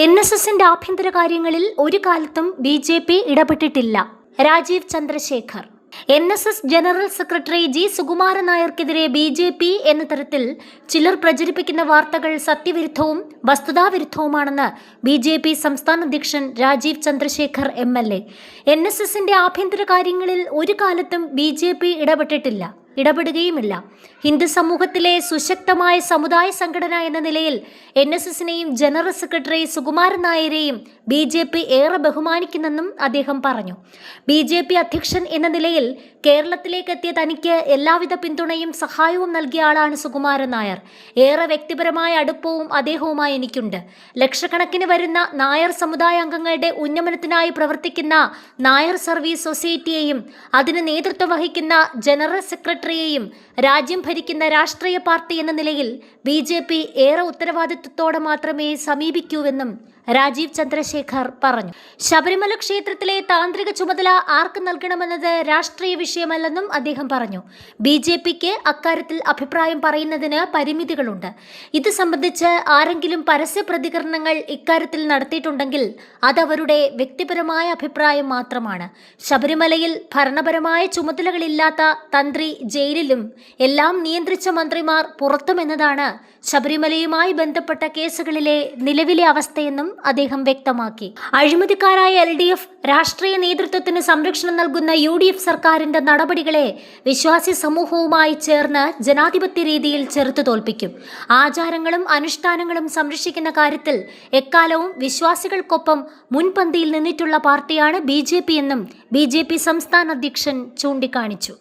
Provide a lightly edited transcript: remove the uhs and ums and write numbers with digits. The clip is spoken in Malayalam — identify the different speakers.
Speaker 1: NSSന്റെ ആഭ്യന്തര കാര്യങ്ങളിൽ ഒരു കാലത്തും BJP ഇടപെട്ടിട്ടില്ല. Rajeev Chandrasekhar. NSS general secretary G. Sukumaran നായർക്കെതിരെ BJP എന്ന തരത്തിൽ ചിലർ പ്രചരിപ്പിക്കുന്ന വാർത്തകൾ സത്യവിരുദ്ധവും വസ്തുതാവിരുദ്ധവുമാണെന്ന് BJP സംസ്ഥാന അധ്യക്ഷൻ രാജീവ് ചന്ദ്രശേഖർ MLA. NSSന്റെ ആഭ്യന്തര കാര്യങ്ങളിൽ ഒരു കാലത്തും BJP ഇടപെട്ടിട്ടില്ല, ഇടപെടുകയുമില്ല. ഹിന്ദു സമൂഹത്തിലെ സുശക്തമായ സമുദായ സംഘടന എന്ന നിലയിൽ NSSനെയും ജനറൽ സെക്രട്ടറി സുകുമാരൻ നായരെയും BJP ഏറെ ബഹുമാനിക്കുന്നെന്നും അദ്ദേഹം പറഞ്ഞു. BJP അധ്യക്ഷൻ എന്ന നിലയിൽ കേരളത്തിലേക്ക് എത്തിയ തനിക്ക് എല്ലാവിധ പിന്തുണയും സഹായവും നൽകിയ ആളാണ് സുകുമാരൻ നായർ. ഏറെ വ്യക്തിപരമായ അടുപ്പവും അദ്ദേഹവുമായി എനിക്കുണ്ട്. ലക്ഷക്കണക്കിന് വരുന്ന നായർ സമുദായ അംഗങ്ങളുടെ ഉന്നമനത്തിനായി പ്രവർത്തിക്കുന്ന നായർ സർവീസ് സൊസൈറ്റിയെയും അതിന് നേതൃത്വം വഹിക്കുന്ന ജനറൽ സെക്രട്ടറിയെയും രാജ്യം ഭരിക്കുന്ന രാഷ്ട്രീയ പാർട്ടി എന്ന നിലയിൽ BJP ഏറെ ഉത്തരവാദിത്വത്തോടെ മാത്രമേ സമീപിക്കൂവെന്നും രാജീവ് ചന്ദ്രശേഖർ പറഞ്ഞു. ശബരിമല ക്ഷേത്രത്തിലെ താന്ത്രിക ചുമതല ആർക്ക് നൽകണമെന്നത് രാഷ്ട്രീയ വിഷയമല്ലെന്നും അദ്ദേഹം പറഞ്ഞു. BJPക്ക് അക്കാര്യത്തിൽ അഭിപ്രായം പറയുന്നതിന് പരിമിതികളുണ്ട്. ഇത് സംബന്ധിച്ച് ആരെങ്കിലും പരസ്യ പ്രതികരണങ്ങൾ ഇക്കാര്യത്തിൽ നടത്തിയിട്ടുണ്ടെങ്കിൽ അതവരുടെ വ്യക്തിപരമായ അഭിപ്രായം മാത്രമാണ്. ശബരിമലയിൽ ഭരണപരമായ ചുമതലകളില്ലാത്ത തന്ത്രി ജയിലിലും എല്ലാം നിയന്ത്രിച്ച മന്ത്രിമാർ പുറത്തുമെന്നതാണ് ശബരിമലയുമായി ബന്ധപ്പെട്ട കേസുകളിലെ നിലവിലെ അവസ്ഥയെന്നും അദ്ദേഹം വ്യക്തമാക്കി. അഴിമതിക്കാരായ LDF രാഷ്ട്രീയ നേതൃത്വത്തിന് സംരക്ഷണം നൽകുന്ന UDF സർക്കാരിന്റെ നടപടികളെ വിശ്വാസി സമൂഹവുമായി ചേർന്ന് ജനാധിപത്യ രീതിയിൽ ചെറുത്തു തോൽപ്പിക്കും. ആചാരങ്ങളും അനുഷ്ഠാനങ്ങളും സംരക്ഷിക്കുന്ന കാര്യത്തിൽ എക്കാലവും വിശ്വാസികൾക്കൊപ്പം മുൻപന്തിയിൽ നിന്നിട്ടുള്ള പാർട്ടിയാണ് BJP എന്നും BJP സംസ്ഥാന അധ്യക്ഷൻ ചൂണ്ടിക്കാണിച്ചു.